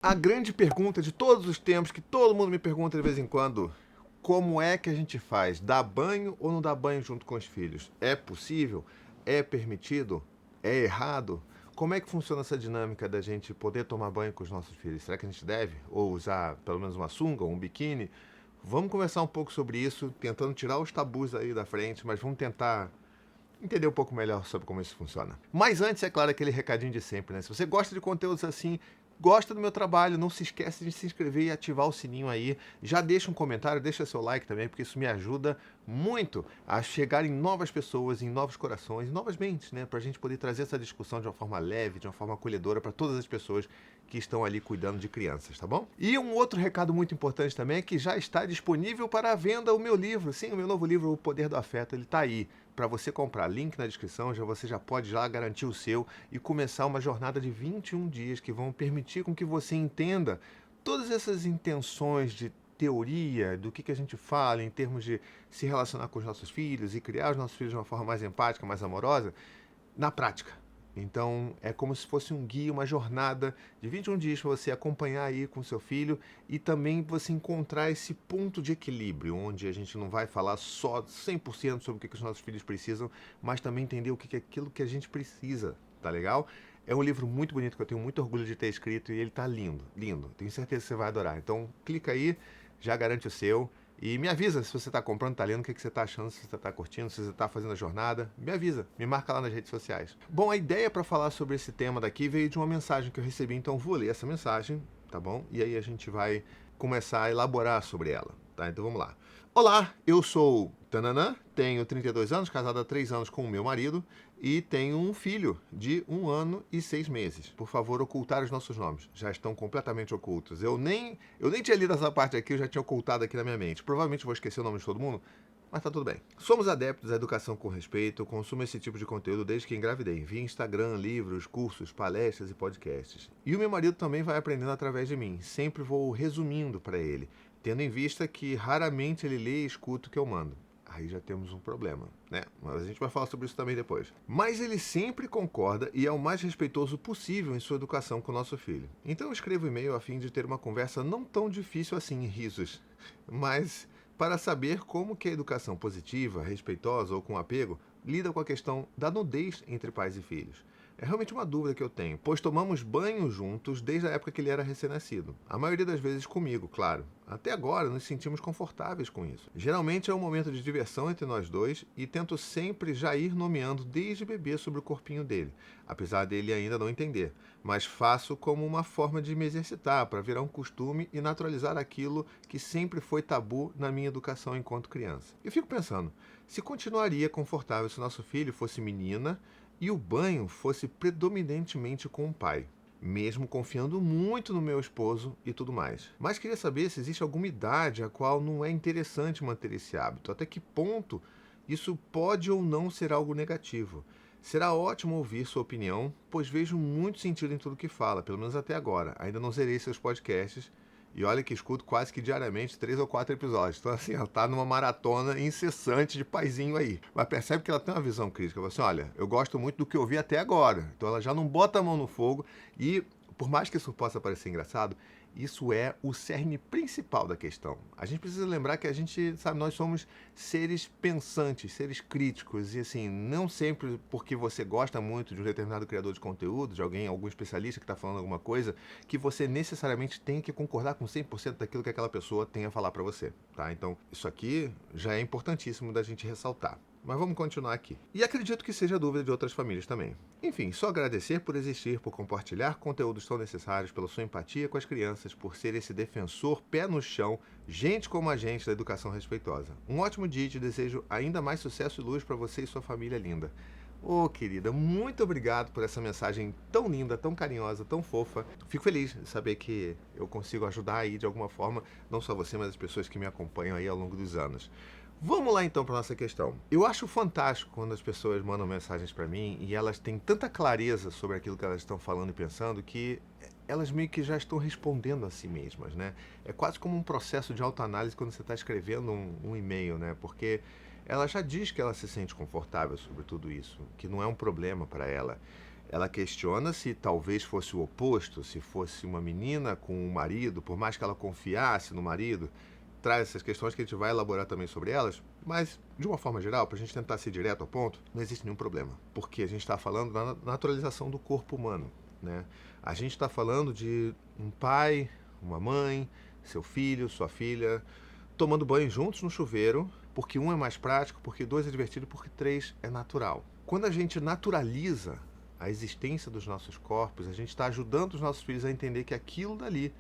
A grande pergunta de todos os tempos, que todo mundo me pergunta de vez em quando: como é que a gente faz? Dá banho ou não dá banho junto com os filhos? É possível? É permitido? É errado? Como é que funciona essa dinâmica da gente poder tomar banho com os nossos filhos? Será que a gente deve? Ou usar pelo menos uma sunga ou um biquíni? Vamos conversar um pouco sobre isso, tentando tirar os tabus aí da frente, mas vamos tentar entender um pouco melhor sobre como isso funciona. Mas antes, é claro, aquele recadinho de sempre, né? Se você gosta de conteúdos assim, gosta do meu trabalho, não se esquece de se inscrever e ativar o sininho aí. Já deixa um comentário, deixa seu like também, porque isso me ajuda muito a chegar em novas pessoas, em novos corações, em novas mentes, né? Pra gente poder trazer essa discussão de uma forma leve, de uma forma acolhedora para todas as pessoas que estão ali cuidando de crianças, tá bom? E um outro recado muito importante também é que já está disponível para a venda o meu livro. Sim, o meu novo livro, O Poder do Afeto, ele tá aí para você comprar. Link na descrição, você já pode já garantir o seu e começar uma jornada de 21 dias que vão permitir com que você entenda todas essas intenções de teoria, do que a gente fala em termos de se relacionar com os nossos filhos e criar os nossos filhos de uma forma mais empática, mais amorosa, na prática. Então é como se fosse um guia, uma jornada de 21 dias para você acompanhar aí com seu filho e também você encontrar esse ponto de equilíbrio, onde a gente não vai falar só 100% sobre o que os nossos filhos precisam, mas também entender o que é aquilo que a gente precisa, tá legal? É um livro muito bonito que eu tenho muito orgulho de ter escrito e ele tá lindo, lindo. Tenho certeza que você vai adorar. Então clica aí, já garante o seu. E me avisa se você está comprando, está lendo, o que você está achando, se você está curtindo, se você está fazendo a jornada. Me avisa, me marca lá nas redes sociais. Bom, a ideia para falar sobre esse tema daqui veio de uma mensagem que eu recebi, então vou ler essa mensagem, tá bom? E aí a gente vai começar a elaborar sobre ela, tá? Então vamos lá. Olá, eu sou Tananã, tenho 32 anos, casado há 3 anos com o meu marido e tenho um filho de 1 ano e 6 meses. Por favor, ocultar os nossos nomes. Já estão completamente ocultos. Eu nem tinha lido essa parte aqui, eu já tinha ocultado aqui na minha mente. Provavelmente vou esquecer o nome de todo mundo, mas tá tudo bem. Somos adeptos à educação com respeito, consumo esse tipo de conteúdo desde que engravidei, via Instagram, livros, cursos, palestras e podcasts. E o meu marido também vai aprendendo através de mim. Sempre vou resumindo para ele, tendo em vista que raramente ele lê e escuta o que eu mando. Aí já temos um problema, né? Mas a gente vai falar sobre isso também depois. Mas ele sempre concorda e é o mais respeitoso possível em sua educação com o nosso filho. Então eu escrevo e-mail a fim de ter uma conversa não tão difícil assim, risos, mas para saber como que a educação positiva, respeitosa ou com apego lida com a questão da nudez entre pais e filhos. É realmente uma dúvida que eu tenho, pois tomamos banho juntos desde a época que ele era recém-nascido. A maioria das vezes comigo, claro. Até agora nos sentimos confortáveis com isso. Geralmente é um momento de diversão entre nós dois e tento sempre já ir nomeando desde bebê sobre o corpinho dele, apesar dele ainda não entender. Mas faço como uma forma de me exercitar, para virar um costume e naturalizar aquilo que sempre foi tabu na minha educação enquanto criança. E fico pensando, se continuaria confortável se nosso filho fosse menina e o banho fosse predominantemente com o pai, mesmo confiando muito no meu esposo e tudo mais. Mas queria saber se existe alguma idade a qual não é interessante manter esse hábito, até que ponto isso pode ou não ser algo negativo. Será ótimo ouvir sua opinião, pois vejo muito sentido em tudo que fala, pelo menos até agora. Ainda não zerei seus podcasts, e olha que escuto quase que diariamente 3 ou 4 episódios. Então, assim, ela tá numa maratona incessante de paizinho aí. Mas percebe que ela tem uma visão crítica. Ela fala assim, olha, eu gosto muito do que eu vi até agora. Então ela já não bota a mão no fogo e, por mais que isso possa parecer engraçado, isso é o cerne principal da questão. A gente precisa lembrar que a gente, sabe, nós somos seres pensantes, seres críticos, e assim, não sempre porque você gosta muito de um determinado criador de conteúdo, de alguém, algum especialista que está falando alguma coisa, que você necessariamente tem que concordar com 100% daquilo que aquela pessoa tem a falar para você, tá? Então, isso aqui já é importantíssimo da gente ressaltar. Mas vamos continuar aqui. E acredito que seja dúvida de outras famílias também. Enfim, só agradecer por existir, por compartilhar conteúdos tão necessários, pela sua empatia com as crianças, por ser esse defensor pé no chão, gente como a gente da educação respeitosa. Um ótimo dia e te desejo ainda mais sucesso e luz para você e sua família linda. Ô, querida, muito obrigado por essa mensagem tão linda, tão carinhosa, tão fofa. Fico feliz de saber que eu consigo ajudar aí de alguma forma, não só você, mas as pessoas que me acompanham aí ao longo dos anos. Vamos lá então para nossa questão. Eu acho fantástico quando as pessoas mandam mensagens para mim e elas têm tanta clareza sobre aquilo que elas estão falando e pensando que elas meio que já estão respondendo a si mesmas, né? É quase como um processo de autoanálise quando você está escrevendo um e-mail, né? Porque ela já diz que ela se sente confortável sobre tudo isso, que não é um problema para ela. Ela questiona se talvez fosse o oposto, se fosse uma menina com um marido, por mais que ela confiasse no marido, traz essas questões que a gente vai elaborar também sobre elas, mas de uma forma geral, para a gente tentar ser direto ao ponto, não existe nenhum problema, porque a gente está falando da naturalização do corpo humano, né? A gente está falando de um pai, uma mãe, seu filho, sua filha, tomando banho juntos no chuveiro, porque um é mais prático, porque dois é divertido, porque três é natural. Quando a gente naturaliza a existência dos nossos corpos, a gente está ajudando os nossos filhos a entender que aquilo dali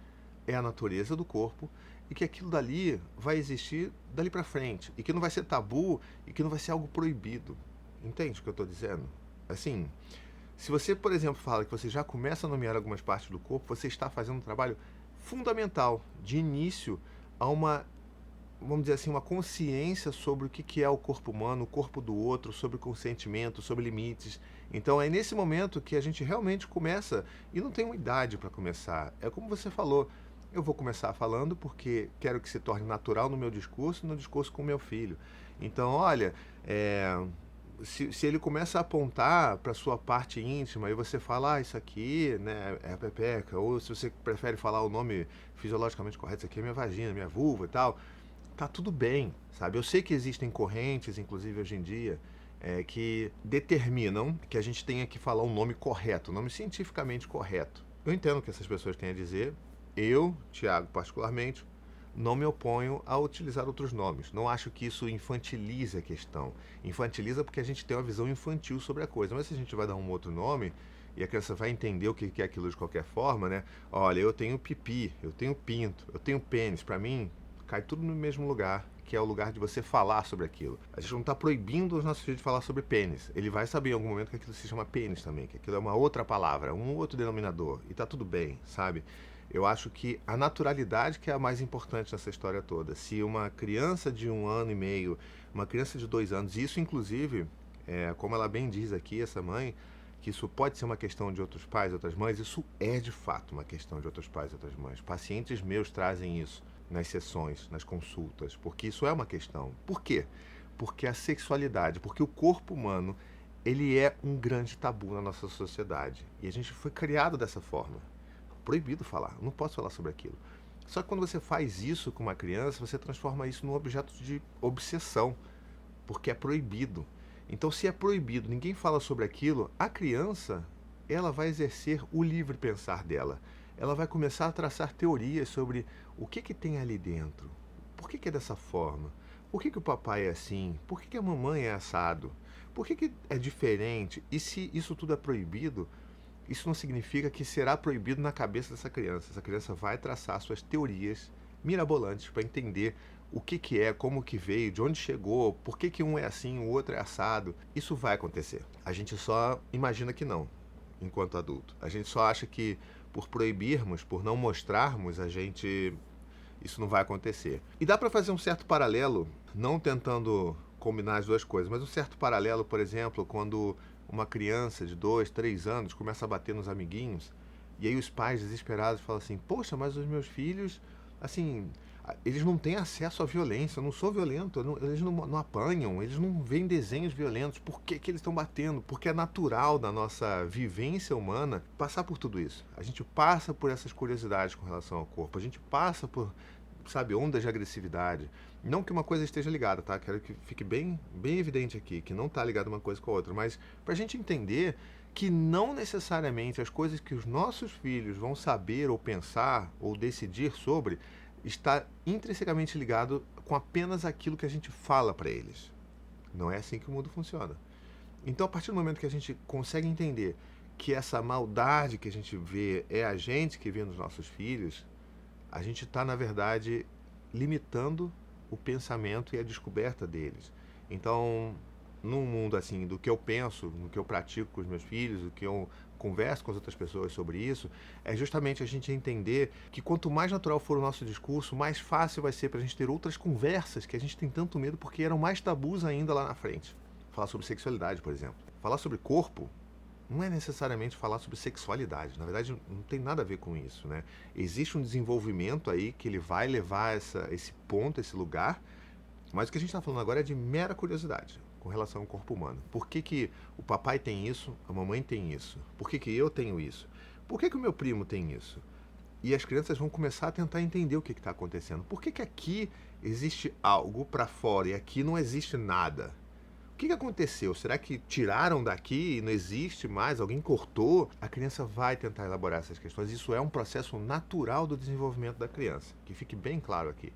é a natureza do corpo e que aquilo dali vai existir dali para frente e que não vai ser tabu e que não vai ser algo proibido. Entende o que eu estou dizendo? Assim, se você, por exemplo, fala que você já começa a nomear algumas partes do corpo, você está fazendo um trabalho fundamental de início a uma, vamos dizer assim, uma consciência sobre o que é o corpo humano, o corpo do outro, sobre consentimento, sobre limites. Então é nesse momento que a gente realmente começa, e não tem uma idade para começar. É como você falou, eu vou começar falando porque quero que se torne natural no meu discurso, no discurso com o meu filho. Então, olha, se ele começa a apontar para sua parte íntima e você fala, isso aqui, né, é a pepeca, ou se você prefere falar o nome fisiologicamente correto, isso aqui é minha vagina, minha vulva e tal, tá tudo bem, sabe? Eu sei que existem correntes, inclusive hoje em dia, que determinam que a gente tenha que falar um nome correto, um nome cientificamente correto. Eu entendo o que essas pessoas têm a dizer. Eu, Tiago, particularmente, não me oponho a utilizar outros nomes. Não acho que isso infantilize a questão. Infantiliza porque a gente tem uma visão infantil sobre a coisa. Mas se a gente vai dar um outro nome e a criança vai entender o que é aquilo de qualquer forma, né? Olha, eu tenho pipi, eu tenho pinto, eu tenho pênis. Para mim, cai tudo no mesmo lugar, que é o lugar de você falar sobre aquilo. A gente não está proibindo os nossos filhos de falar sobre pênis. Ele vai saber em algum momento que aquilo se chama pênis também, que aquilo é uma outra palavra, um outro denominador. E tá tudo bem, sabe? Eu acho que a naturalidade que é a mais importante nessa história toda. Se uma criança de 1 ano e meio, uma criança de 2 anos, isso inclusive, como ela bem diz aqui, essa mãe, que isso pode ser uma questão de outros pais, outras mães, isso é de fato uma questão de outros pais, outras mães. Pacientes meus trazem isso nas sessões, nas consultas, porque isso é uma questão. Por quê? Porque a sexualidade, porque o corpo humano, ele é um grande tabu na nossa sociedade. E a gente foi criado dessa forma. Proibido falar, não posso falar sobre aquilo. Só que quando você faz isso com uma criança, você transforma isso num objeto de obsessão, porque é proibido. Então, se é proibido, ninguém fala sobre aquilo, a criança, ela vai exercer o livre pensar dela. Ela vai começar a traçar teorias sobre o que tem ali dentro. Por que é dessa forma? Por que o papai é assim? Por que a mamãe é assado? Por que é diferente? E se isso tudo é proibido, isso não significa que será proibido na cabeça dessa criança. Essa criança vai traçar suas teorias mirabolantes para entender o que é, como que veio, de onde chegou, por que um é assim, o outro é assado. Isso vai acontecer. A gente só imagina que não, enquanto adulto. A gente só acha que por proibirmos, por não mostrarmos, isso não vai acontecer. E dá para fazer um certo paralelo, não tentando combinar as duas coisas, mas um certo paralelo, por exemplo, quando uma criança de 2, 3 anos começa a bater nos amiguinhos, e aí os pais desesperados falam assim, poxa, mas os meus filhos, assim, eles não têm acesso à violência, eu não sou violento, eles não apanham, eles não veem desenhos violentos, por que eles estão batendo? Porque é natural da nossa vivência humana passar por tudo isso. A gente passa por essas curiosidades com relação ao corpo, a gente passa por, sabe, ondas de agressividade. Não que uma coisa esteja ligada, tá? Quero que fique bem evidente aqui, que não está ligada uma coisa com a outra, mas para a gente entender que não necessariamente as coisas que os nossos filhos vão saber ou pensar ou decidir sobre está intrinsecamente ligado com apenas aquilo que a gente fala para eles. Não é assim que o mundo funciona. Então, a partir do momento que a gente consegue entender que essa maldade que a gente vê é a gente que vê nos nossos filhos, a gente está, na verdade, limitando o pensamento e a descoberta deles. Então, num mundo assim, do que eu penso, no que eu pratico com os meus filhos, do que eu converso com as outras pessoas sobre isso, é justamente a gente entender que quanto mais natural for o nosso discurso, mais fácil vai ser para a gente ter outras conversas que a gente tem tanto medo porque eram mais tabus ainda lá na frente. Falar sobre sexualidade, por exemplo. Falar sobre corpo não é necessariamente falar sobre sexualidade. Na verdade, não tem nada a ver com isso, né? Existe um desenvolvimento aí que ele vai levar esse ponto, esse lugar, mas o que a gente está falando agora é de mera curiosidade. com relação ao corpo humano. Por que que o papai tem isso, a mamãe tem isso? Por que que eu tenho isso? Por que que o meu primo tem isso? E as crianças vão começar a tentar entender o que está acontecendo. Por que que aqui existe algo para fora e aqui não existe nada? O que que aconteceu? Será que tiraram daqui e não existe mais? Alguém cortou? A criança vai tentar elaborar essas questões. Isso é um processo natural do desenvolvimento da criança, que fique bem claro aqui.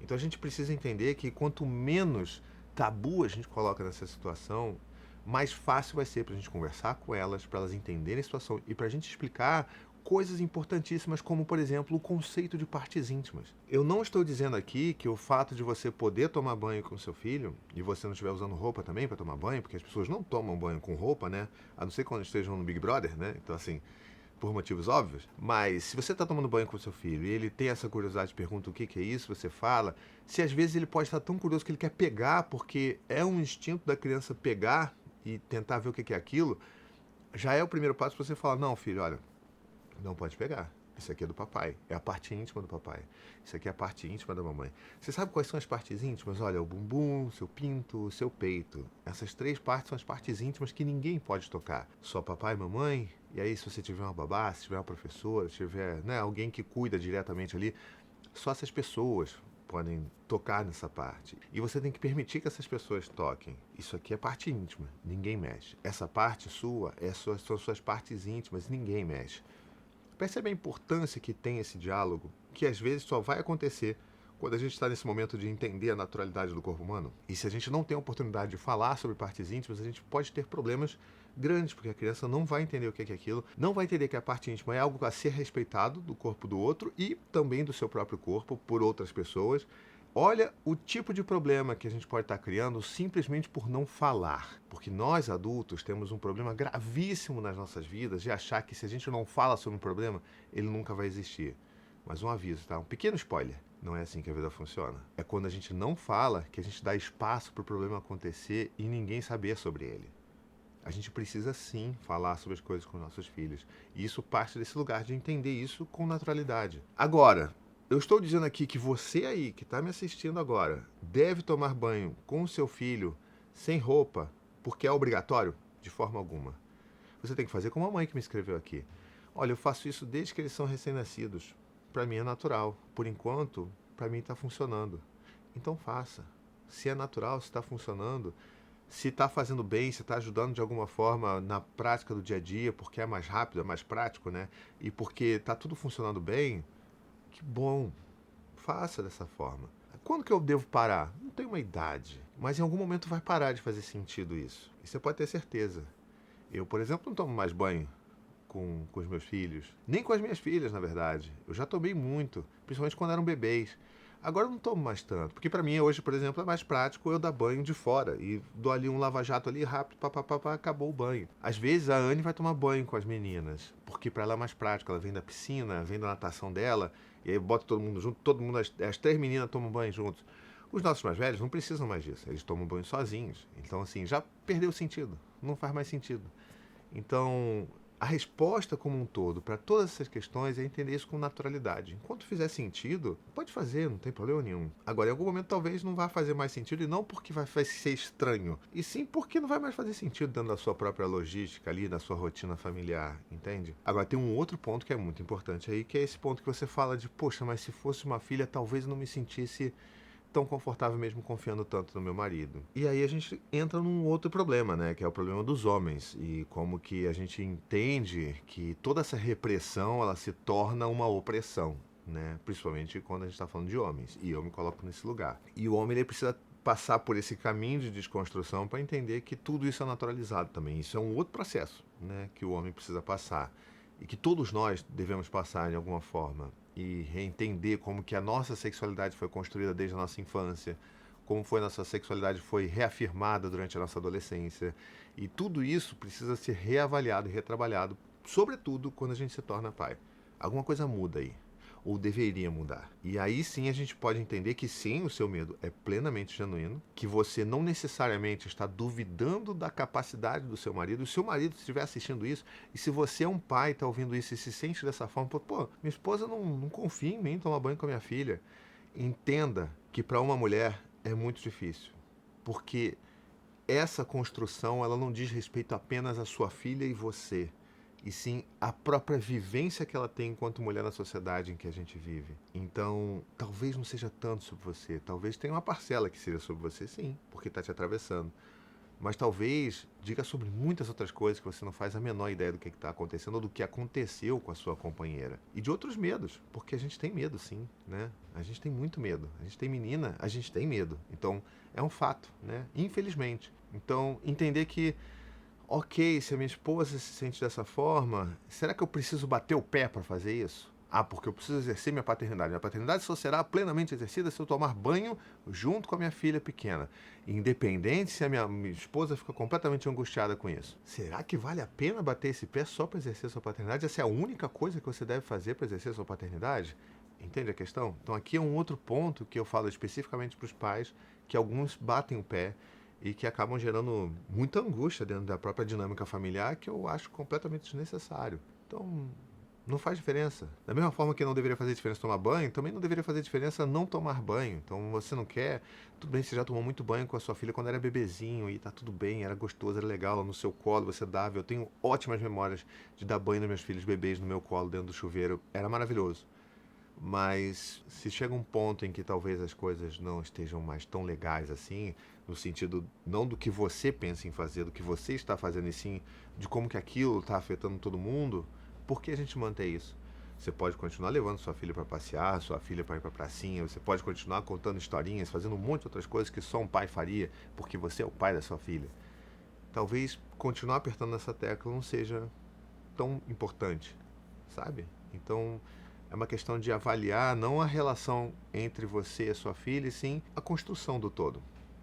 Então a gente precisa entender que quanto menos tabu a gente coloca nessa situação, mais fácil vai ser para a gente conversar com elas, para elas entenderem a situação e para a gente explicar coisas importantíssimas como, por exemplo, o conceito de partes íntimas. Eu não estou dizendo aqui que o fato de você poder tomar banho com seu filho e você não estiver usando roupa também para tomar banho, porque as pessoas não tomam banho com roupa, né? A não ser quando estejam no Big Brother, né? Então, assim, por motivos óbvios. Mas se você está tomando banho com seu filho e ele tem essa curiosidade, pergunta o que que é isso, você fala. Se às vezes ele pode estar tão curioso que ele quer pegar, porque é um instinto da criança pegar e tentar ver o que que é aquilo, já é o primeiro passo para você falar: não, filho, olha, não pode pegar. Isso aqui é do papai. É a parte íntima do papai. Isso aqui é a parte íntima da mamãe. Você sabe quais são as partes íntimas? Olha, o bumbum, seu pinto, seu peito. Essas 3 partes são as partes íntimas que ninguém pode tocar. Só papai e mamãe. E aí, se você tiver uma babá, se tiver uma professora, se tiver, né, alguém que cuida diretamente ali, só essas pessoas podem tocar nessa parte. E você tem que permitir que essas pessoas toquem. Isso aqui é parte íntima. Ninguém mexe. Essa parte sua são suas partes íntimas. Ninguém mexe. Percebe a importância que tem esse diálogo, que às vezes só vai acontecer quando a gente está nesse momento de entender a naturalidade do corpo humano? E se a gente não tem a oportunidade de falar sobre partes íntimas, a gente pode ter problemas grandes, porque a criança não vai entender o que é aquilo, não vai entender que a parte íntima é algo a ser respeitado do corpo do outro e também do seu próprio corpo por outras pessoas. Olha o tipo de problema que a gente pode estar criando simplesmente por não falar. Porque nós, adultos, temos um problema gravíssimo nas nossas vidas de achar que se a gente não fala sobre um problema, ele nunca vai existir. Mas um aviso, tá? Um pequeno spoiler. Não é assim que a vida funciona. É quando a gente não fala que a gente dá espaço para o problema acontecer e ninguém saber sobre ele. A gente precisa sim falar sobre as coisas com nossos filhos. E isso parte desse lugar de entender isso com naturalidade. Agora, eu estou dizendo aqui que você aí, que está me assistindo agora, deve tomar banho com o seu filho sem roupa, porque é obrigatório? De forma alguma. Você tem que fazer como a mãe que me escreveu aqui. Olha, eu faço isso desde que eles são recém-nascidos. Para mim é natural. Por enquanto, para mim está funcionando. Então faça. Se é natural, se está funcionando, se está fazendo bem, se está ajudando de alguma forma na prática do dia a dia, porque é mais rápido, é mais prático, né? E porque está tudo funcionando bem, que bom, faça dessa forma. Quando que eu devo parar? Não tem uma idade, mas em algum momento vai parar de fazer sentido isso. E você pode ter certeza. Eu, por exemplo, não tomo mais banho com os meus filhos, nem com as minhas filhas, na verdade. Eu já tomei muito, principalmente quando eram bebês. Agora eu não tomo mais tanto, porque para mim hoje, por exemplo, é mais prático eu dar banho de fora e dou ali um lava-jato ali rápido, papapá, acabou o banho. Às vezes a Anne vai tomar banho com as meninas, porque para ela é mais prático, ela vem da piscina, vem da natação dela, e aí bota todo mundo junto, todo mundo, as 3 meninas tomam banho juntos. Os nossos mais velhos não precisam mais disso, eles tomam banho sozinhos. Então assim, já perdeu o sentido, não faz mais sentido. Então, a resposta como um todo para todas essas questões é entender isso com naturalidade. Enquanto fizer sentido, pode fazer, não tem problema nenhum. Agora, em algum momento talvez não vá fazer mais sentido, e não porque vai ser estranho, e sim porque não vai mais fazer sentido dentro da sua própria logística ali, da sua rotina familiar, entende? Agora, tem um outro ponto que é muito importante aí, que é esse ponto que você fala de, poxa, mas se fosse uma filha, talvez eu não me sentisse tão confortável mesmo confiando tanto no meu marido. E aí a gente entra num outro problema, né, que é o problema dos homens e como que a gente entende que toda essa repressão ela se torna uma opressão, né, principalmente quando a gente está falando de homens. E eu me coloco nesse lugar. E o homem ele precisa passar por esse caminho de desconstrução para entender que tudo isso é naturalizado também. Isso é um outro processo, né, que o homem precisa passar e que todos nós devemos passar de alguma forma e reentender como que a nossa sexualidade foi construída desde a nossa infância, como foi a nossa sexualidade foi reafirmada durante a nossa adolescência. E tudo isso precisa ser reavaliado e retrabalhado, sobretudo quando a gente se torna pai. Alguma coisa muda aí, ou deveria mudar. E aí sim a gente pode entender que sim, o seu medo é plenamente genuíno, que você não necessariamente está duvidando da capacidade do seu marido. O seu marido se estiver assistindo isso, e se você é um pai, está ouvindo isso e se sente dessa forma, pô, minha esposa não confia em mim tomar banho com a minha filha. Entenda que para uma mulher é muito difícil, porque essa construção, ela não diz respeito apenas à sua filha e você, e sim à própria vivência que ela tem enquanto mulher na sociedade em que a gente vive. Então, talvez não seja tanto sobre você, talvez tenha uma parcela que seja sobre você, sim, porque está te atravessando. Mas talvez diga sobre muitas outras coisas que você não faz a menor ideia do que está acontecendo ou do que aconteceu com a sua companheira. E de outros medos, porque a gente tem medo, sim, né? A gente tem muito medo. A gente tem menina, a gente tem medo. Então, é um fato, né? Infelizmente. Então, entender que, ok, se a minha esposa se sente dessa forma, será que eu preciso bater o pé para fazer isso? Ah, porque eu preciso exercer minha paternidade. Minha paternidade só será plenamente exercida se eu tomar banho junto com a minha filha pequena. Independente se a minha esposa fica completamente angustiada com isso. Será que vale a pena bater esse pé só para exercer sua paternidade? Essa é a única coisa que você deve fazer para exercer sua paternidade? Entende a questão? Então aqui é um outro ponto que eu falo especificamente para os pais, que alguns batem o pé e que acabam gerando muita angústia dentro da própria dinâmica familiar, que eu acho completamente desnecessário. Então, não faz diferença. Da mesma forma que não deveria fazer diferença tomar banho, também não deveria fazer diferença não tomar banho. Então você não quer, tudo bem, você já tomou muito banho com a sua filha quando era bebezinho e tá tudo bem, era gostoso, era legal, no seu colo você dava. Eu tenho ótimas memórias de dar banho nos meus filhos bebês no meu colo dentro do chuveiro, era maravilhoso. Mas se chega um ponto em que talvez as coisas não estejam mais tão legais assim, no sentido não do que você pensa em fazer, do que você está fazendo, e sim de como que aquilo está afetando todo mundo, por que a gente mantém isso? Você pode continuar levando sua filha para passear, sua filha para ir para pracinha, você pode continuar contando historinhas, fazendo um monte de outras coisas que só um pai faria, porque você é o pai da sua filha. Talvez continuar apertando essa tecla não seja tão importante, sabe? Então, é uma questão de avaliar não a relação entre você e a sua filha, e sim a construção do todo.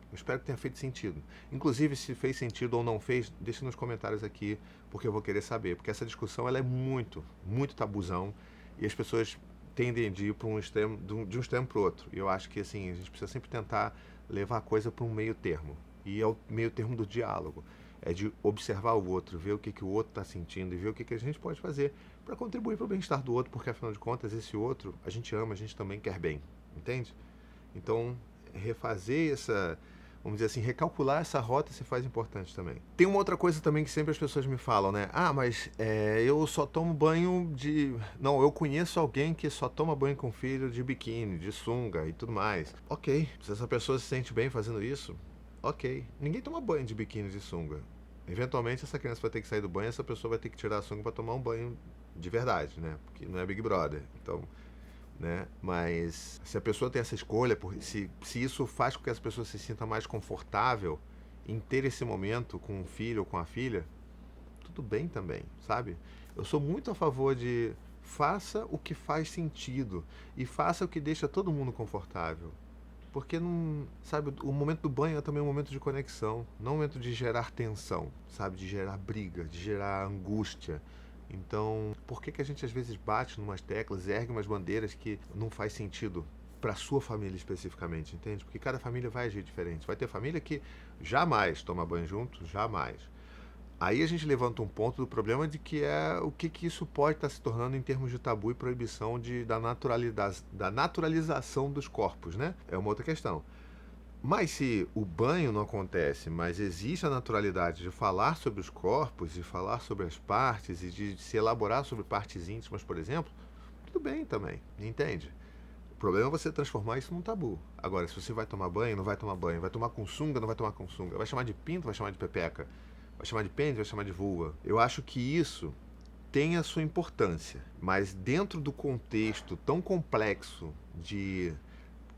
Eu espero que tenha feito sentido. Inclusive, se fez sentido ou não fez, deixe nos comentários aqui, porque eu vou querer saber. Porque essa discussão ela é muito, muito tabuzão, e as pessoas tendem a ir para um extremo, de um extremo para o outro. E eu acho que assim, a gente precisa sempre tentar levar a coisa para um meio termo. E é o meio termo do diálogo. É de observar o outro, ver o que o outro está sentindo e ver o que a gente pode fazer para contribuir para o bem-estar do outro, porque afinal de contas, esse outro a gente ama, a gente também quer bem, entende? Então, refazer essa, vamos dizer assim, recalcular essa rota se faz importante também. Tem uma outra coisa também que sempre as pessoas me falam, né? Ah, mas eu só tomo banho de... Não, eu conheço alguém que só toma banho com filho de biquíni, de sunga e tudo mais. Ok, se essa pessoa se sente bem fazendo isso, ok. Ninguém toma banho de biquíni de sunga. Eventualmente essa criança vai ter que sair do banho, essa pessoa vai ter que tirar a sunga para tomar um banho de verdade, né? Porque não é Big Brother. Então, né? Mas se a pessoa tem essa escolha, se isso faz com que essa pessoa se sinta mais confortável em ter esse momento com o filho ou com a filha, tudo bem também, sabe? Eu sou muito a favor de faça o que faz sentido e faça o que deixa todo mundo confortável. Porque não, sabe, o momento do banho é também um momento de conexão, não um momento de gerar tensão, sabe, de gerar briga, de gerar angústia. Então, por que a gente às vezes bate em umas teclas, ergue umas bandeiras que não faz sentido para sua família especificamente, entende? Porque cada família vai agir diferente. Vai ter família que jamais toma banho junto, jamais. Aí a gente levanta um ponto do problema de que é o que isso pode estar se tornando em termos de tabu e proibição da naturalização dos corpos, né? É uma outra questão. Mas se o banho não acontece, mas existe a naturalidade de falar sobre os corpos, de falar sobre as partes e de se elaborar sobre partes íntimas, por exemplo, tudo bem também, entende? O problema é você transformar isso num tabu. Agora, se você vai tomar banho, não vai tomar banho, vai tomar com sunga, não vai tomar com sunga, vai chamar de pinto, vai chamar de pepeca, vai chamar de pênis, vai chamar de vulva. Eu acho que isso tem a sua importância, mas dentro do contexto tão complexo de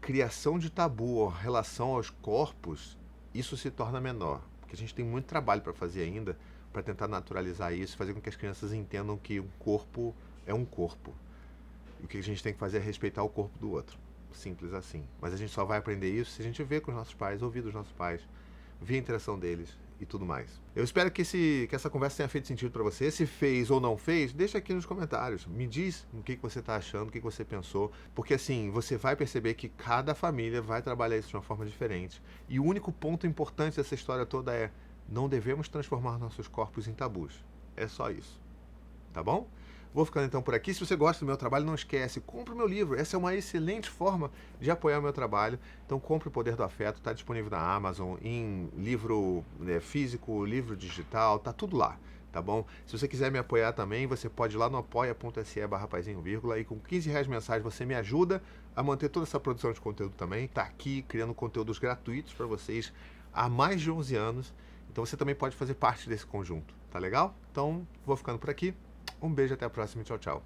criação de tabu em relação aos corpos, isso se torna menor. Porque a gente tem muito trabalho para fazer ainda para tentar naturalizar isso, fazer com que as crianças entendam que um corpo é um corpo. E o que a gente tem que fazer é respeitar o corpo do outro. Simples assim. Mas a gente só vai aprender isso se a gente ver com os nossos pais, ouvir dos nossos pais, ver a interação deles e tudo mais. Eu espero que essa conversa tenha feito sentido para você. Se fez ou não fez, deixa aqui nos comentários. Me diz o que você está achando, o que você pensou. Porque assim, você vai perceber que cada família vai trabalhar isso de uma forma diferente. E o único ponto importante dessa história toda é: não devemos transformar nossos corpos em tabus. É só isso. Tá bom? Vou ficando então por aqui. Se você gosta do meu trabalho, não esquece, compre o meu livro. Essa é uma excelente forma de apoiar o meu trabalho. Então compre O Poder do Afeto, está disponível na Amazon, em livro físico, livro digital, tá tudo lá. Tá bom? Se você quiser me apoiar também, você pode ir lá no apoia.se/paizinho, e com R$ 15 mensais você me ajuda a manter toda essa produção de conteúdo também. Tá aqui criando conteúdos gratuitos para vocês há mais de 11 anos. Então você também pode fazer parte desse conjunto, tá legal? Então, vou ficando por aqui. Um beijo, até a próxima e tchau, tchau.